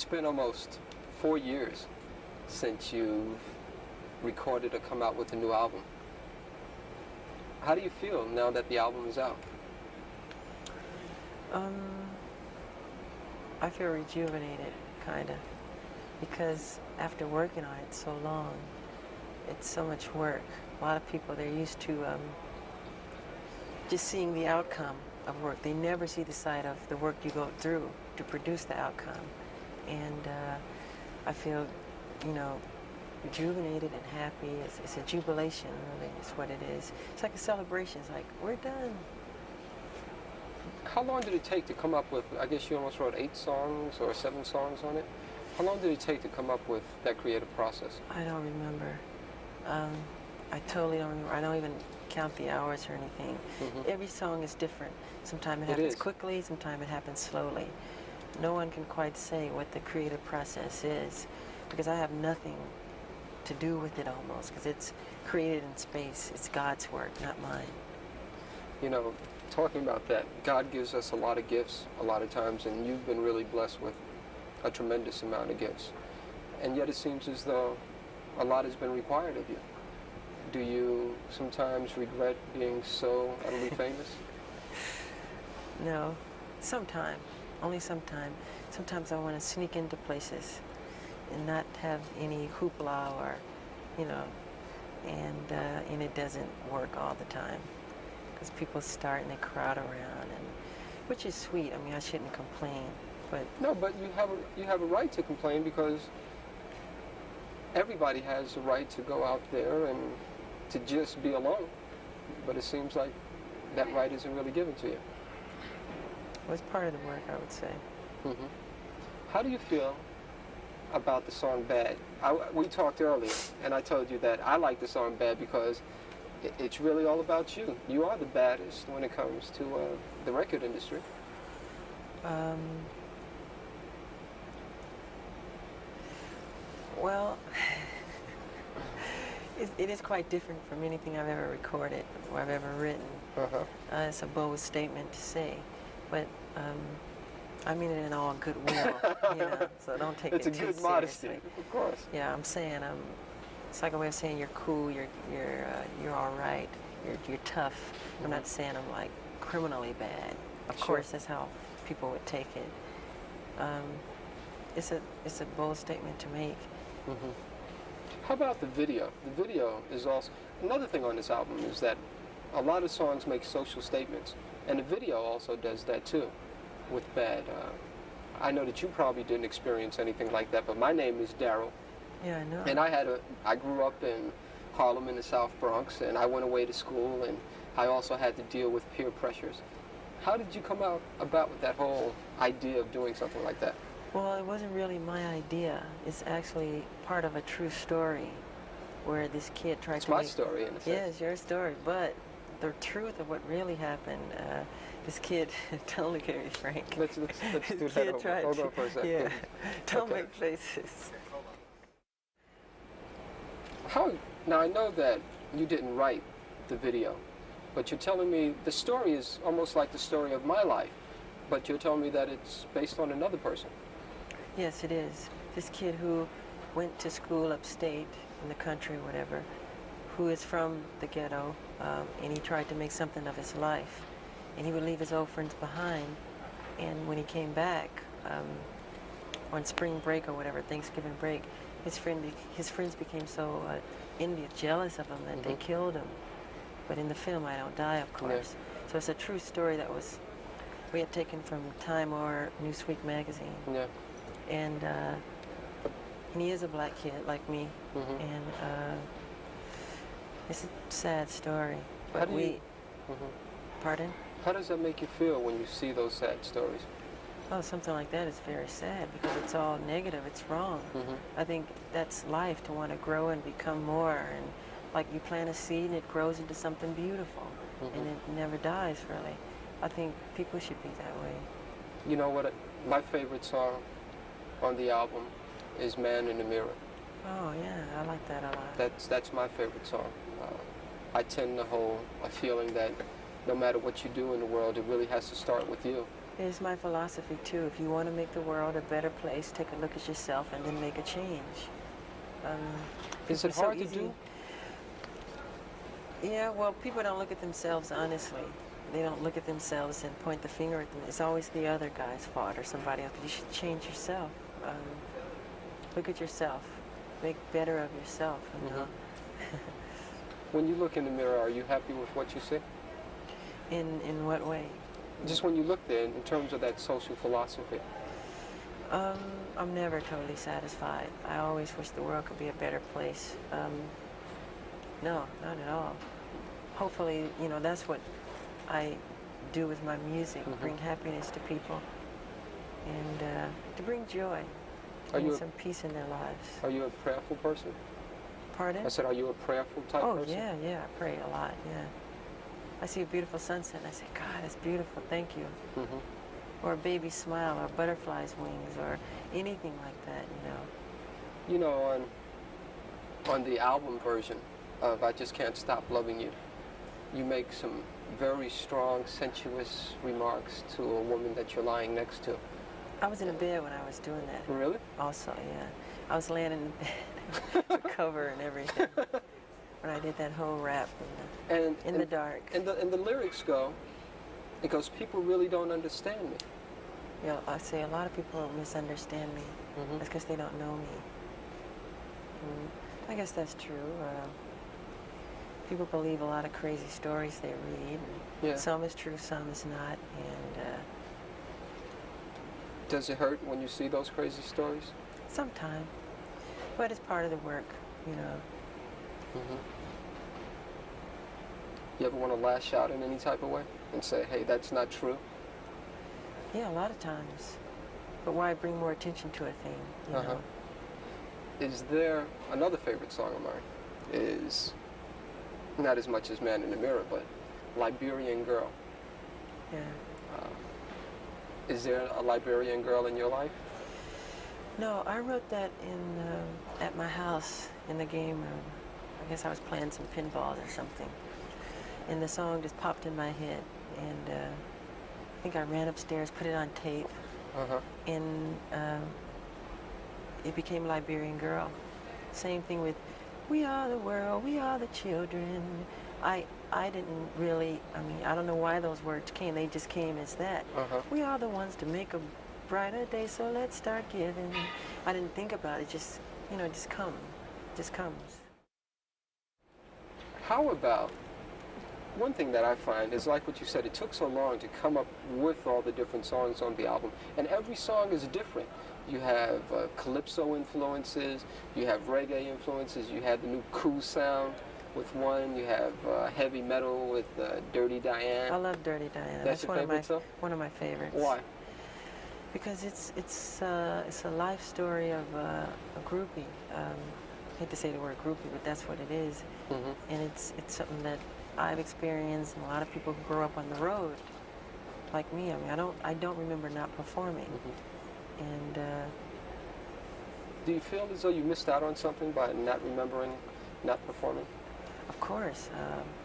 It's been almost 4 years since you've recorded or come out with a new album. How do you feel now that the album is out? I feel rejuvenated, kind of, because after working on it so long, it's so much work. A lot of people, they're used to just seeing the outcome of work. They never see the side of the work you go through to produce the outcome. And I feel, you know, rejuvenated and happy. It's a jubilation, really, is what it is. It's like a celebration. It's like, we're done. How long did it take to come up with, I guess you almost wrote 8 songs or 7 songs on it? How long did it take to come up with that creative process? I don't remember. I totally don't remember. I don't even count the hours or anything. Every song is different. Sometimes it happens quickly, sometimes it happens slowly. No one can quite say what the creative process is, because I have nothing to do with it almost, because it's created in space. It's God's work, not mine. You know, talking about that, God gives us a lot of gifts a lot of times, and you've been really blessed with a tremendous amount of gifts. And yet it seems as though a lot has been required of you. Do you sometimes regret being so utterly famous? No, sometimes. Only sometimes. Sometimes I want to sneak into places and not have any hoopla or, you know, and it doesn't work all the time, because people start and they crowd around, and which is sweet. I mean, I shouldn't complain, but no, but you have a right to complain, because everybody has the right to go out there and to just be alone. But it seems like that right isn't really given to you. Well, it's part of the work, I would say. How do you feel about the song Bad? We talked earlier, and I told you that I like the song Bad because it's really all about you. You are the baddest when it comes to the record industry. Well, it is quite different from anything I've ever recorded or I've ever written. It's a bold statement to say, but I mean it in all goodwill, you know, so don't take it too seriously. It's a good modesty, of course. Yeah, I'm saying, it's like a way of saying you're cool, you're all right, you're tough. I'm not saying I'm like criminally bad. Of course, that's how people would take it. It's a bold statement to make. How about the video? The video is also another thing on this album, is that a lot of songs make social statements, and the video also does that too. With Bad, I know that you probably didn't experience anything like that, but my name is Darryl. Yeah, I know. And I grew up in Harlem in the South Bronx, and I went away to school, and I also had to deal with peer pressures. How did you come about with that whole idea of doing something like that? Well, it wasn't really my idea. It's actually part of a true story where this kid tried to make... It's my story, in a sense. Yeah, it's your story, but the truth of what really happened, this kid, totally very frank. Let's do that. Hold on for a second. Yeah, don't make faces. Now, I know that you didn't write the video, but you're telling me the story is almost like the story of my life, but you're telling me that it's based on another person. Yes, it is. This kid who went to school upstate in the country, whatever, who is from the ghetto, and he tried to make something of his life. And he would leave his old friends behind, and when he came back on spring break or whatever, Thanksgiving break, his friends became so jealous of him that they killed him. But in the film, I don't die, of course. So it's a true story that we had taken from Time or Newsweek magazine. And he is a black kid like me, and it's a sad story. But Pardon? How does that make you feel when you see those sad stories? Oh, something like that is very sad, because it's all negative. It's wrong. I think that's life, to want to grow and become more. And like you plant a seed and it grows into something beautiful, and it never dies, really. I think people should be that way. You know what? My favorite song on the album is Man in the Mirror. Oh, yeah, I like that a lot. That's my favorite song. I tend to hold a feeling that no matter what you do in the world, it really has to start with you. It's my philosophy too. If you want to make the world a better place, take a look at yourself and then make a change. Is it It's so hard to easy. do? Yeah, well, people don't look at themselves honestly. They don't look at themselves and point the finger at them. It's always the other guy's fault or somebody else. You should change yourself. Look at yourself. Make better of yourself, you know. When you look in the mirror, are you happy with what you see? In what way? Just when you look there, in terms of that social philosophy. I'm never totally satisfied. I always wish the world could be a better place. No, not at all. Hopefully, you know, that's what I do with my music, bring happiness to people and to bring joy, bring some peace in their lives. Are you a prayerful person? Pardon? I said, are you a prayerful type person? Oh, yeah, I pray a lot, yeah. I see a beautiful sunset and I say, God, that's beautiful, thank you. Or a baby's smile, or a butterfly's wings, or anything like that, you know. You know, on the album version of I Just Can't Stop Loving You, you make some very strong, sensuous remarks to a woman that you're lying next to. I was in a bed when I was doing that. Really? Also, yeah. I was laying in the bed, the cover and everything, when I did that whole rap in the dark. And the lyrics go, it goes, people really don't understand me. Yeah, I say a lot of people misunderstand me. That's because they don't know me. I guess that's true. People believe a lot of crazy stories they read. And some is true, some is not. And does it hurt when you see those crazy stories? Sometimes, but it's part of the work, you know. You ever want to lash out in any type of way and say, hey, that's not true? Yeah, a lot of times. But why bring more attention to a thing, you know? Is there another favorite song of mine? Is not as much as Man in the Mirror, but Liberian Girl. Yeah. Is there a Liberian girl in your life? No, I wrote that at my house in the game room. I guess I was playing some pinballs or something. And the song just popped in my head. And I think I ran upstairs, put it on tape. And it became Liberian Girl. Same thing with We Are the World, We Are the Children. I didn't really, I mean, I don't know why those words came. They just came as that. We are the ones to make a brighter day, so let's start giving. I didn't think about it. Just, you know, just comes. Just comes. How about, one thing that I find is like what you said, it took so long to come up with all the different songs on the album, and every song is different. You have calypso influences, you have reggae influences, you have the new cool sound with one, you have heavy metal with Dirty Diane. I love Dirty Diane. That's your favorite song? One of my favorites. Why? Because it's a life story of a groupie. I hate to say the word groupie, but that's what it is. And it's something that I've experienced, and a lot of people who grow up on the road, like me. I mean, I don't remember not performing. And do you feel as though you missed out on something by not remembering, not performing? Of course,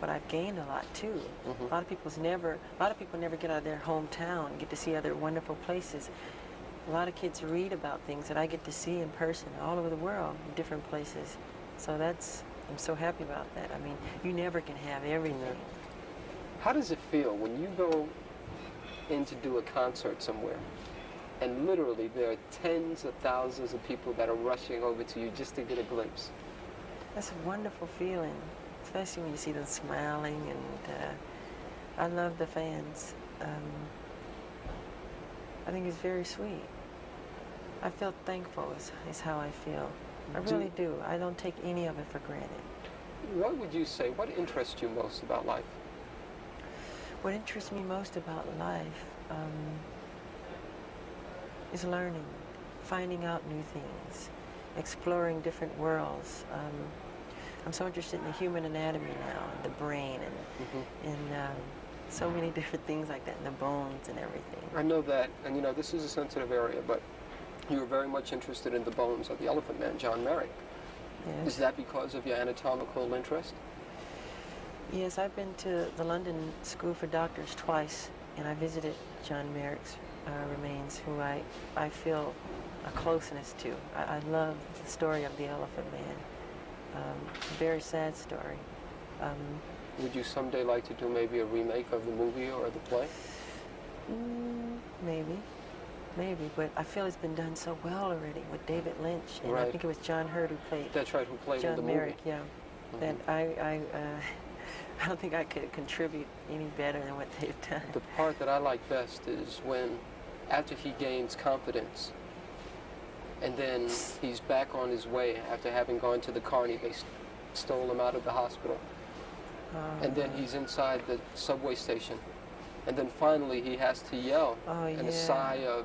but I've gained a lot too. A lot of people never get out of their hometown and get to see other wonderful places. A lot of kids read about things that I get to see in person all over the world, in different places. So I'm so happy about that. I mean, you never can have everything. How does it feel when you go in to do a concert somewhere and literally there are tens of thousands of people that are rushing over to you just to get a glimpse? That's a wonderful feeling, especially when you see them smiling, and I love the fans. I think it's very sweet. I feel thankful is how I feel. I really do. I don't take any of it for granted. What would you say, what interests you most about life? What interests me most about life is learning, finding out new things, exploring different worlds. I'm so interested in the human anatomy now, and the brain, and so many different things like that, and the bones and everything. I know that, and you know, this is a sensitive area, but you were very much interested in the bones of the Elephant Man, John Merrick. Yes. Is that because of your anatomical interest? Yes, I've been to the London School for Doctors twice, and I visited John Merrick's remains, who I feel a closeness to. I love the story of the Elephant Man. Very sad story. Would you someday like to do maybe a remake of the movie or the play? Maybe, but I feel it's been done so well already with David Lynch, and I think it was John Hurt who played. That's right, who played John in the Merrick, movie. yeah. That I don't think I could contribute any better than what they've done. The part that I like best is when, after he gains confidence, and then he's back on his way after having gone to the carny. They stole him out of the hospital. And then he's inside the subway station. And then finally he has to yell in a sigh of,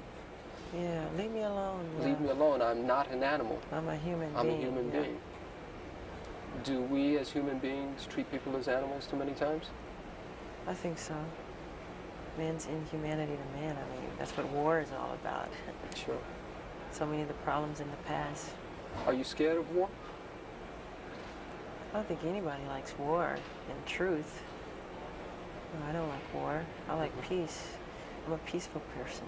yeah, leave me alone. Leave me alone. I'm not an animal. I'm a human being. I'm a human being. Do we as human beings treat people as animals too many times? I think so. Man's inhumanity to man. I mean, that's what war is all about. Sure. So many of the problems in the past. Are you scared of war? I don't think anybody likes war, in truth. No, I don't like war. I like peace. I'm a peaceful person.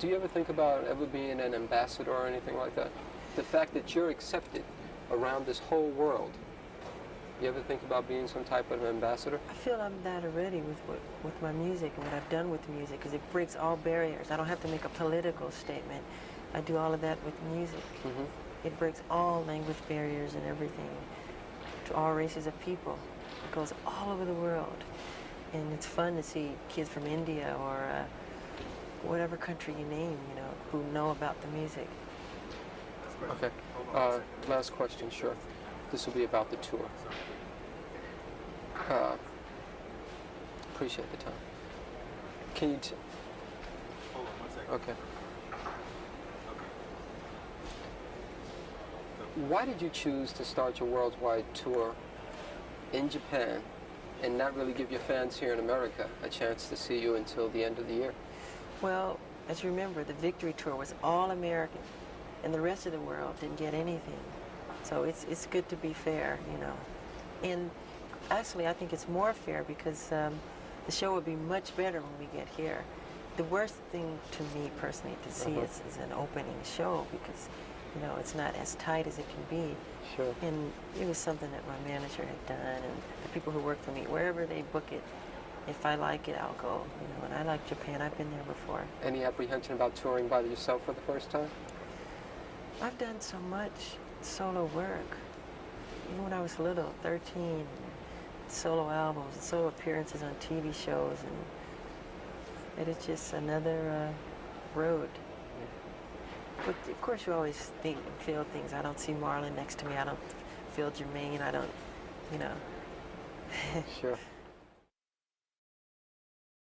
Do you ever think about ever being an ambassador or anything like that? The fact that you're accepted around this whole world. You ever think about being some type of ambassador? I feel I'm that already with my music and what I've done with music, because it breaks all barriers. I don't have to make a political statement. I do all of that with music. It breaks all language barriers and everything to all races of people. It goes all over the world. And it's fun to see kids from India or whatever country you name, you know, who know about the music. Okay. Last question, sure. This will be about the tour. Appreciate the time. Can you Hold on 1 second. Okay. Why did you choose to start your worldwide tour in Japan and not really give your fans here in America a chance to see you until the end of the year? Well, as you remember, the Victory Tour was all American, and the rest of the world didn't get anything. So it's good to be fair, you know. And actually, I think it's more fair because the show would be much better when we get here. The worst thing to me personally to see is an opening show because, you know, it's not as tight as it can be. Sure. And it was something that my manager had done, and the people who work for me, wherever they book it, if I like it, I'll go. You know, and I like Japan. I've been there before. Any apprehension about touring by yourself for the first time? I've done so much solo work. Even when I was little, 13, solo albums, solo appearances on TV shows, and it is just another road. But of course you always think and feel things. I don't see Marlon next to me. I don't feel Jermaine. I don't, you know. Sure.